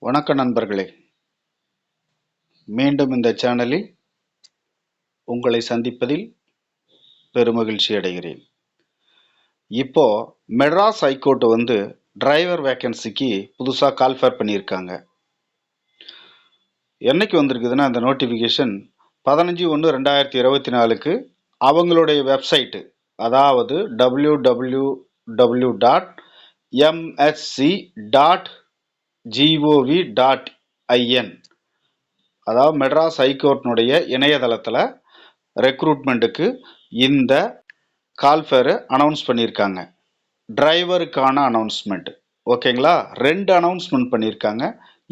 வணக்க நண்பர்களே, மீண்டும் இந்த சேனலில் உங்களை சந்திப்பதில் பெருமகிழ்ச்சி அடைகிறேன். இப்போ மெட்ராஸ் ஹைகோர்ட் டிரைவர் வேக்கன்சிக்கு புதுசாக கால்ஃபர் பண்ணியிருக்காங்க. என்னைக்கு வந்திருக்குதுன்னா அந்த நோட்டிஃபிகேஷன் 15/1/2024க்கு அவங்களுடைய வெப்சைட்டு, அதாவது www.msc.gov.in, அதாவது மெட்ராஸ் ஹைகோர்ட்னுடைய இணையதளத்தில் ரெக்ரூட்மெண்ட்டுக்கு இந்த கால்ஃபேரை அனௌன்ஸ் பண்ணியிருக்காங்க. டிரைவருக்கான அனௌன்ஸ்மெண்ட், ஓகேங்களா? 2 அனௌன்ஸ்மெண்ட் பண்ணியிருக்காங்க.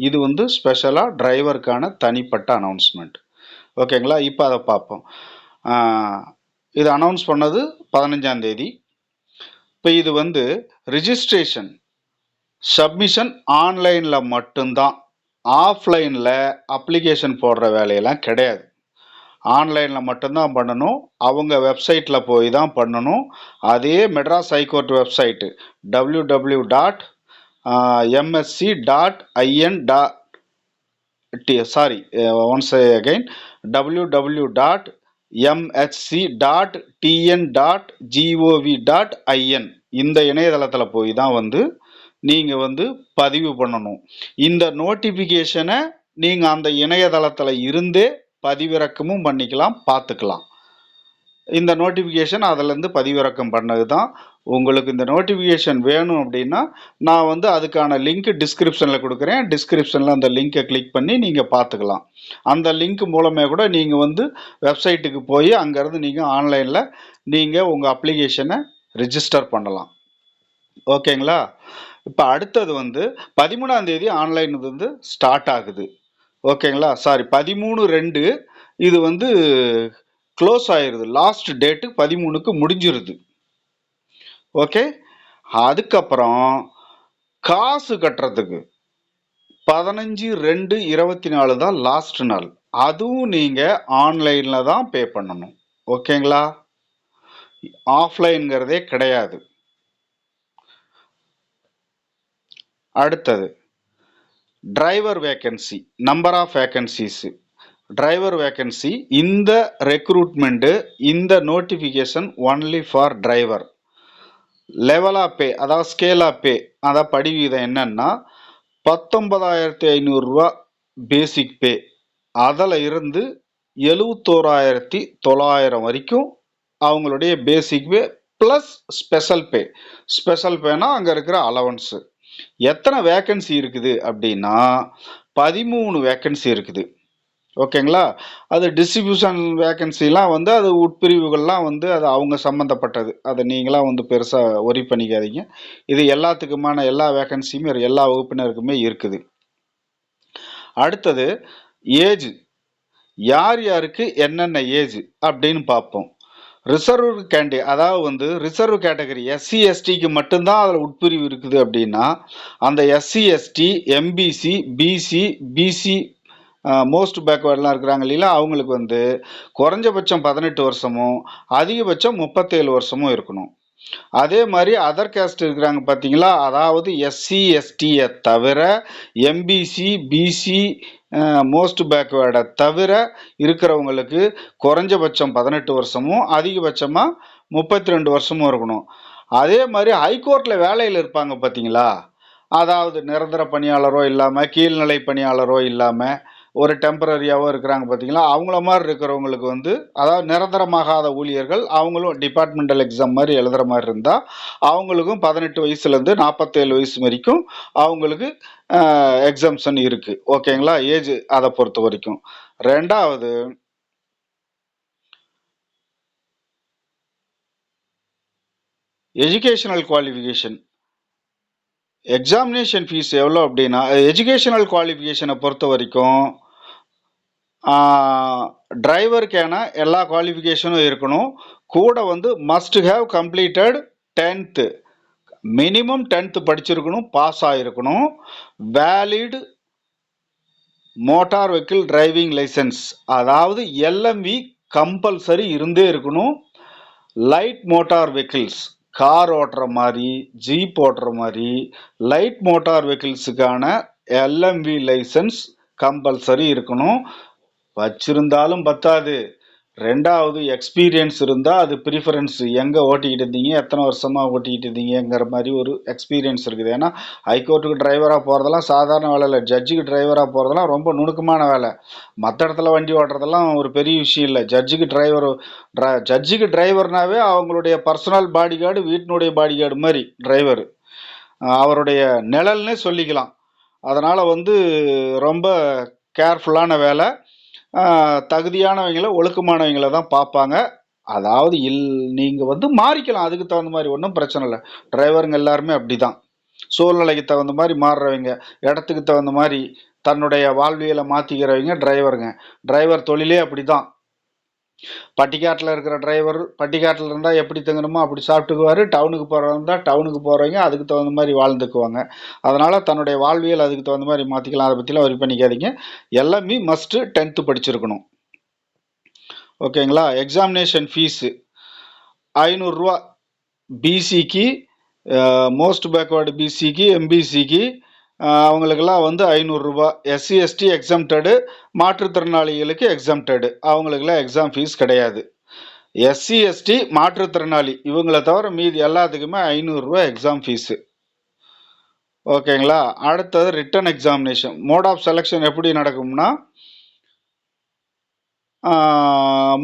இது ஸ்பெஷலாக டிரைவருக்கான தனிப்பட்ட அனௌன்ஸ்மெண்ட், ஓகேங்களா? இப்போ அதை பார்ப்போம். இது அனௌன்ஸ் பண்ணது 15ஆம் தேதி. இப்போ இது ரிஜிஸ்ட்ரேஷன் சப்மிஷன் ஆன்லைனில் மட்டும்தான், ஆஃப்லைனில் அப்ளிகேஷன் போடுற வேலையெல்லாம் கிடையாது. ஆன்லைனில் மட்டும்தான் பண்ணணும். அவங்க வெப்சைட்டில் போய் தான் பண்ணணும். அதே மெட்ராஸ் ஹைகோர்ட் வெப்சைட்டு www.msc.in இந்த இணையதளத்தில் போய் தான் நீங்கள் பதிவு பண்ணணும். இந்த நோட்டிஃபிகேஷனை நீங்கள் அந்த இணையதளத்தில் இருந்தே பதிவிறக்கமும் பண்ணிக்கலாம், பார்த்துக்கலாம். இந்த நோட்டிஃபிகேஷன் அதிலேருந்து பதிவிறக்கம் பண்ணது தான். உங்களுக்கு இந்த நோட்டிஃபிகேஷன் வேணும் அப்படின்னா நான் அதுக்கான லிங்க் டிஸ்கிரிப்ஷனில் கொடுக்குறேன். டிஸ்கிரிப்ஷனில் அந்த லிங்கை கிளிக் பண்ணி நீங்கள் பார்த்துக்கலாம். அந்த லிங்க் மூலமே கூட நீங்கள் வெப்சைட்டுக்கு போய் அங்கேருந்து நீங்கள் ஆன்லைனில் நீங்கள் உங்கள் அப்ளிகேஷனை ரிஜிஸ்டர் பண்ணலாம், ஓகேங்களா? இப்போ அடுத்தது 13ஆம் தேதி ஆன்லைன் ஸ்டார்ட் ஆகுது, ஓகேங்களா? சாரி, 13/2 இது க்ளோஸ் ஆயிடுது. லாஸ்ட் டேட்டு 13க்கு முடிஞ்சிருது, ஓகே? அதுக்கப்புறம் காசு கட்டுறதுக்கு 15/2/24 தான் லாஸ்ட் நாள். அதுவும் நீங்கள் ஆன்லைனில் தான் பே பண்ணணும், ஓகேங்களா? ஆஃப்லைன்கிறதே கிடையாது. அடுத்தது driver vacancy, number of vacancies. Driver vacancy, இந்த ரெக்ரூட்மெண்ட்டு, இந்த notification only for driver. Level of pay, அதாவது ஸ்கேல் ஆஃப் பே, அதாவது படிவீதம் என்னன்னா 19,500 பேசிக் பே. அதில் இருந்து 71,900 வரைக்கும் அவங்களுடைய பேசிக் பே ப்ளஸ் ஸ்பெஷல் பே. ஸ்பெஷல் பேனா அங்கே இருக்கிற அலவன்ஸு. எத்தனை வேக்கன்சி இருக்குது அப்படின்னா 13 வேக்கன்சி இருக்குது, ஓகேங்களா? அது டிஸ்ட்ரிபியூஷன் வேக்கன்சிலாம் அது உட்பிரிவுகள்லாம் அது அவங்க சம்மந்தப்பட்டது. அதை நீங்களாம் பெருசாக ஒரி பண்ணிக்காதீங்க. இது எல்லாத்துக்குமான எல்லா வேக்கன்சியுமே எல்லா வகுப்பினருக்குமே இருக்குது. அடுத்தது ஏஜ், யார் யாருக்கு என்னென்ன ஏஜ் அப்படின்னு பார்ப்போம். ரிசர்வ் கேண்டிடேட், அதாவது ரிசர்வ் கேட்டகரி எஸ்சி எஸ்டிக்கு மட்டும்தான் அதில் உட்பிரிவு இருக்குது அப்படின்னா அந்த SC ST MBC BC BC most பேக்வேர்டெலாம் இருக்கிறாங்க இல்லைங்களா, அவங்களுக்கு குறைஞ்சபட்சம் 18 வருஷமும் அதிகபட்சம் 37 வருஷமும் இருக்கணும். அதே மாதிரி அதர் கேஸ்ட் இருக்கிறாங்க பார்த்தீங்களா, அதாவது எஸ்சி எஸ்டியை தவிர எம்பிசி பிசி மோஸ்ட் பேக்வேர்டை தவிர இருக்கிறவங்களுக்கு குறைஞ்சபட்சம் 18 வருஷமும் அதிகபட்சமாக 32 வருஷமும் இருக்கணும். அதே மாதிரி ஹைகோர்ட்டில் வேலையில் இருப்பாங்க பார்த்தீங்களா, அதாவது நிரந்தர பணியாளரோ இல்லாமல் கீழ்நிலை பணியாளரோ இல்லாமல் ஒரு டெம்பரரியாவோ இருக்கிறாங்க பார்த்தீங்களா, அவங்கள மாதிரி இருக்கிறவங்களுக்கு அதாவது நிரந்தரமாகாத ஊழியர்கள், அவங்களும் டிபார்ட்மெண்டல் எக்ஸாம் மாதிரி எழுதுகிற மாதிரி இருந்தால் அவங்களுக்கும் 18 வயசுலேருந்து 47 வயசு வரைக்கும் அவங்களுக்கு எக்ஸம்ஷன் இருக்குது, ஓகேங்களா? ஏஜ் அதை பொறுத்த வரைக்கும். ரெண்டாவது எஜுகேஷனல் குவாலிஃபிகேஷன். எக்ஸாமினேஷன் ஃபீஸ் எவ்வளோ அப்படின்னா, எஜுகேஷனல் குவாலிஃபிகேஷனை பொறுத்த வரைக்கும் டிரைவருக்கான எல்லா குவாலிஃபிகேஷனும் இருக்கணும். கூட must have completed 10th, minimum 10th படிச்சிருக்கணும், பாஸ் ஆகிருக்கணும். Valid motor vehicle driving licence, அதாவது எல்எம்வி கம்பல்சரி இருந்தே இருக்கணும். லைட் மோட்டார் வெஹிக்கிள்ஸ், கார் ஓட்டுற மாதிரி ஜீப் ஓட்டுற மாதிரி லைட் மோட்டார் வெஹிக்கிள்ஸுக்கான எல்எம்வி லைசன்ஸ் கம்பல்சரி இருக்கணும். வச்சிருந்தாலும் பத்தாது. ரெண்டாவது எக்ஸ்பீரியன்ஸ் இருந்தா அது ப்ரிஃபரன்ஸ். எங்க ஓட்டிக்கிட்டு இருந்தீங்க, எத்தனை வருஷமா ஓட்டிக்கிட்டு இருந்தீங்கிற மாதிரி ஒரு எக்ஸ்பீரியன்ஸ் இருக்குது. ஏன்னா ஹைகோர்ட்டுக்கு டிரைவரா போறதெல்லாம் சாதாரண வேலை இல்லை. ஜட்ஜுக்கு டிரைவரா போறதெல்லாம் ரொம்ப நுணுக்கமான வேலை. மற்ற இடத்துல வண்டி ஓட்டுறதெல்லாம் ஒரு பெரிய விஷயம் இல்லை. ஜட்ஜுக்கு டிரைவர்னாவே அவங்களுடைய பர்சனல் பாடி கார்டு, வீட்டினுடைய பாடி கார்டு மாதிரி டிரைவர். அவருடைய நிழல்னே சொல்லிக்கலாம். அதனால ரொம்ப கேர்ஃபுல்லான வேலை. தகுதியானவங்கள, ஒழுக்கமானவங்கள தான் பார்ப்பாங்க. அதாவது நீங்க மாறிக்கலாம், அதுக்கு தகுந்த மாதிரி ஒன்றும் பிரச்சனை இல்லை. டிரைவருங்க எல்லாருமே அப்படிதான். சூழ்நிலைக்கு தகுந்த மாதிரி மாறுறவங்க, இடத்துக்கு தகுந்த மாதிரி தன்னுடைய வாழ்வியலை மாத்திக்கிறவங்க டிரைவருங்க. டிரைவர் தொழிலே அப்படிதான். பட்டிக்காட்டில் இருக்கிற டிரைவர் பட்டிக்காட்டில் இருந்தால் எப்படி தங்கணுமோ அப்படி சாப்பிட்டுக்குவாரு. டவுனுக்கு போகிறவங்க டவுனுக்கு போகிறவங்க அதுக்கு தகுந்த மாதிரி வாழ்ந்துக்குவாங்க. அதனால் தன்னுடைய வாழ்வியல் அதுக்கு தகுந்த மாதிரி மாற்றிக்கலாம். அதை பற்றிலாம் வரி பண்ணிக்காதீங்க. எல்லாமே மஸ்ட்டு 10th படிச்சிருக்கணும். ஓகேங்களா? எக்ஸாமினேஷன் ஃபீஸு 500 ரூபா. பிசிக்கு, மோஸ்ட் பேக்வேர்டு பிசிக்கு, எம்பிசிக்கு அவங்களுக்கெல்லாம் 500 ரூபா. எஸ்சி எஸ்டி எக்ஸம்டடு, மாற்றுத்திறனாளிகளுக்கு எக்ஸம்டடு, அவங்களுக்கெல்லாம் எக்ஸாம் ஃபீஸ் கிடையாது. எஸ்சி எஸ்டி மாற்றுத்திறனாளி இவங்களை தவிர மீதி எல்லாத்துக்குமே 500 ரூபா எக்ஸாம் ஃபீஸு. ஓகேங்களா? அடுத்தது written examination. Mode of selection எப்படி நடக்கும்னா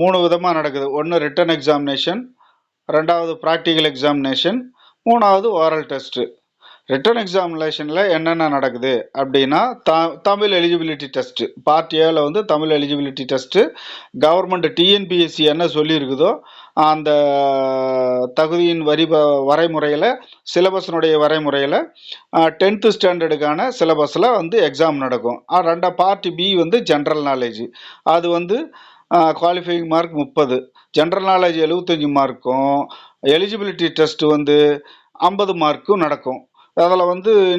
3 விதமாக நடக்குது. ஒன்று ரிட்டன் எக்ஸாமினேஷன், ரெண்டாவது ப்ராக்டிக்கல் எக்ஸாமினேஷன், மூணாவது ஓரல் டெஸ்ட்டு. ரிட்டன் எக்ஸாமினேஷனில் என்னென்ன நடக்குது அப்படின்னா தமிழ் எலிஜிபிலிட்டி டெஸ்ட்டு. பார்ட் ஏல Tamil eligibility test. Government TNPSC என்ன சொல்லியிருக்குதோ அந்த தகுதியின் வரைமுறையில், சிலபஸினுடைய வரைமுறையில் 10th ஸ்டாண்டர்டுக்கான சிலபஸில் எக்ஸாம் நடக்கும். Part B general knowledge. அது குவாலிஃபையிங் மார்க் 30, ஜென்ரல் நாலேஜ் 75 மார்க்கும், எலிஜிபிலிட்டி டெஸ்ட் 50 மார்க்கும் நடக்கும். அதில்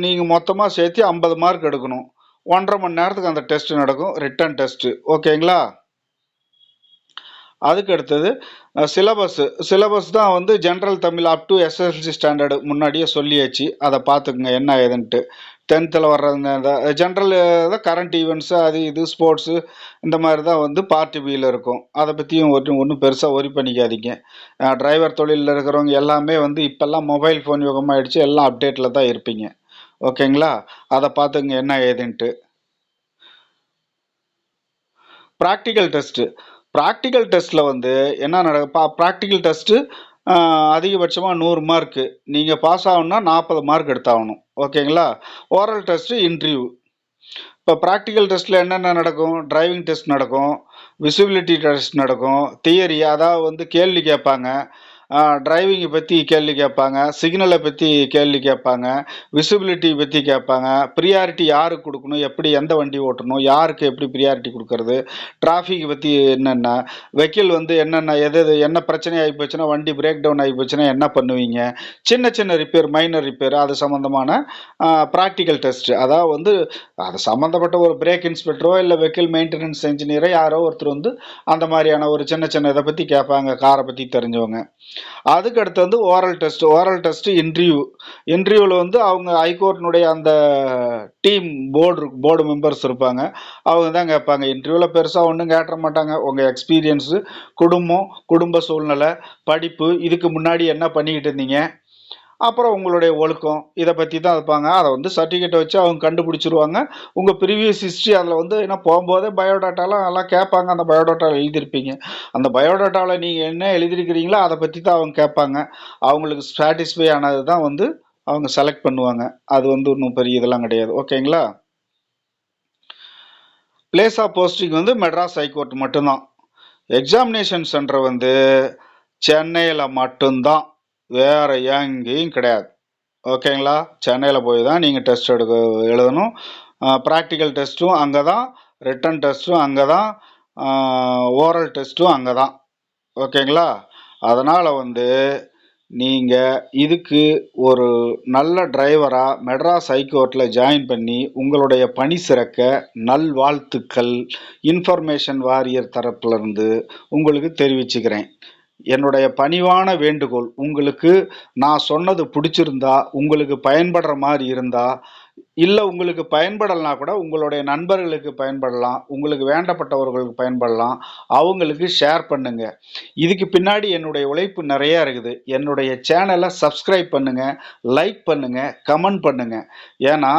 நீங்கள் மொத்தமாக சேர்த்து 50 மார்க் எடுக்கணும். 1.5 மணி நேரத்துக்கு அந்த டெஸ்ட் நடக்கும், ரிட்டன் டெஸ்ட்டு. ஓகேங்களா? அதுக்கு அடுத்தது சிலபஸ் தான் general Tamil up to SSLC standard முன்னாடியே சொல்லியாச்சு. அதை பார்த்துக்குங்க என்ன ஏதுன்ட்டு. 10th வர்றது ஜென்ரல் கரண்ட் ஈவெண்ட்ஸு, அது இது ஸ்போர்ட்ஸு, இந்த மாதிரி தான் பார்ட் பியில் இருக்கும். அதை பற்றியும் ஒன்றும் பெருசாக ஒரி பண்ணிக்காதீங்க. டிரைவர் தொழிலில் இருக்கிறவங்க எல்லாமே இப்போல்லாம் மொபைல் ஃபோன் யுகமாகிடுச்சு, எல்லாம் அப்டேட்டில் தான் இருப்பீங்க. ஓகேங்களா? அதை பார்த்துங்க என்ன ஏதுன்ட்டு. Practical test. ப்ராக்டிக்கல் டெஸ்ட்டில் என்ன ப்ராக்டிக்கல் டெஸ்ட்டு அதிகபட்சமாக 100 மார்க்கு. நீங்கள் பாஸ் ஆகணும்னா 40 மார்க் எடுத்தாகணும். ஓகேங்களா? Oral test, interview. இப்போ ப்ராக்டிக்கல் டெஸ்ட்டில் என்னென்ன நடக்கும்? டிரைவிங் டெஸ்ட் நடக்கும், விசிபிலிட்டி டெஸ்ட் நடக்கும், தியரி அதாவது கேள்வி கேட்பாங்க. டிரைவிங்கை பற்றி கேள்வி கேட்பாங்க, சிக்னலை பற்றி கேள்வி கேட்பாங்க, விசிபிலிட்டி பற்றி கேட்பாங்க, ப்ரியாரிட்டி யாருக்கு கொடுக்கணும், எப்படி எந்த வண்டி ஓட்டணும், யாருக்கு எப்படி ப்ரியாரிட்டி கொடுக்கறது, டிராஃபிக் பற்றி என்னென்ன, வெஹிக்கிள் என்னென்ன என்ன பிரச்சனை ஆகி போச்சுன்னா, வண்டி பிரேக் டவுன் ஆகி போச்சுன்னா என்ன பண்ணுவீங்க, சின்ன சின்ன ரிப்பேர், மைனர் ரிப்பேர், அது சம்மந்தமான ப்ராக்டிக்கல் டெஸ்ட்டு. அதாவது அது சம்மந்தப்பட்ட ஒரு பிரேக் இன்ஸ்பெக்டரோ இல்லை வெஹிக்கிள் மெயின்டெனன்ஸ் இன்ஜினியரோ யாரோ ஒருத்தர் அந்த மாதிரியான ஒரு சின்ன சின்ன இதை பற்றி கேட்பாங்க, காரை பற்றி தெரிஞ்சவங்க. அதுக்கு அடுத்து ஓரல் டெஸ்ட். ஓரல் டெஸ்ட், இன்டர்வியூவில் அவங்க ஹைகோர்ட்டினுடைய அந்த டீம் போர்டு மெம்பர்ஸ் இருப்பாங்க, அவங்க தான் கேட்பாங்க. இன்டர்வியூவில் பெருசாக ஒன்றும் கேட்ட மாட்டாங்க. உங்கள் எக்ஸ்பீரியன்ஸு, குடும்ப சூழ்நிலை, படிப்பு, இதுக்கு முன்னாடி என்ன பண்ணிக்கிட்டு இருந்தீங்க, அப்புறம் உங்களுடைய ஒழுக்கம், இதை பற்றி தான் இருப்பாங்க. அதை சர்டிஃபிகேட்டை வச்சு அவங்க கண்டுபிடிச்சிருவாங்க. உங்கள் ப்ரீவியஸ் ஹிஸ்ட்ரி அதில் என்ன போகும்போதே பயோடாட்டாலாம் எல்லாம் கேட்பாங்க. அந்த பயோடாட்டாவில் எழுதியிருப்பீங்க. அந்த பயோடாட்டாவில் நீங்கள் என்ன எழுதியிருக்கிறீங்களோ அதை பற்றி தான் அவங்க கேட்பாங்க. அவங்களுக்கு சாட்டிஸ்ஃபை ஆனது தான் அவங்க செலக்ட் பண்ணுவாங்க. அது ஒன்றும் பெரிய இதெல்லாம் கிடையாது. ஓகேங்களா? Place of posting Madras high court மட்டும்தான். எக்ஸாமினேஷன் சென்டர் சென்னையில் மட்டும்தான், வேற எங்கேயும் கிடையாது. ஓகேங்களா? சென்னையில் போய் தான் நீங்கள் டெஸ்ட் எழுதணும். ப்ராக்டிக்கல் டெஸ்ட்டும் அங்கே தான், ரிட்டன் டெஸ்ட்டும் அங்கே தான், ஓரல் டெஸ்ட்டும் அங்கே தான். ஓகேங்களா? அதனால் நீங்கள் இதுக்கு ஒரு நல்ல டிரைவராக மெட்ராஸ் ஹைகோர்ட்டில் ஜாயின் பண்ணி உங்களுடைய பணி சிறக்க நல்வாழ்த்துக்கள் இன்ஃபர்மேஷன் வாரியர் தரப்புலேருந்து உங்களுக்கு தெரிவிச்சுக்கிறேன். என்னுடைய பணிவான வேண்டுகோள், உங்களுக்கு நான் சொன்னது பிடிச்சிருந்தா, உங்களுக்கு பயன்படுற மாதிரி இருந்தால் இல்ல உங்களுக்கு பயன்படலனா கூட உங்களுடைய நண்பர்களுக்கு பயன்படலாம். உங்களுக்கு வேண்டப்பட்டவர்களுக்கு பயன்படலாம். அவங்களுக்கு ஷேர் பண்ணுங்க. இதுக்கு பின்னாடி என்னுடைய உழைப்பு நெறையா இருக்குது. என்னுடைய சேனல சப்ஸ்கிரைப் பண்ணுங்க, லைக் பண்ணுங்க, கமெண்ட் பண்ணுங்க. ஏன்னா,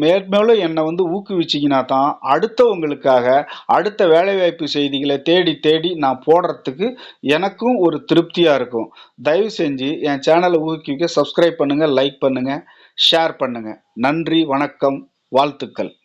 மேற்மேலும் என்ன வந்து ஊக்குவிச்சீங்கன்னா தான், அடுத்தவங்களுக்காக, அடுத்த வேலைவாய்ப்பு செய்திகள தேடி தேடி நான் போடுறதுக்கு எனக்கும் ஒரு திருப்தியா இருக்கும். தயவு செஞ்சு என் சேனல ஊக்குவிக்க சப்ஸ்கிரைப் பண்ணுங்க, லைக் பண்ணுங்க, ஷேர் பண்ணுங்க. நன்றி, வணக்கம், வாழ்த்துக்கள்.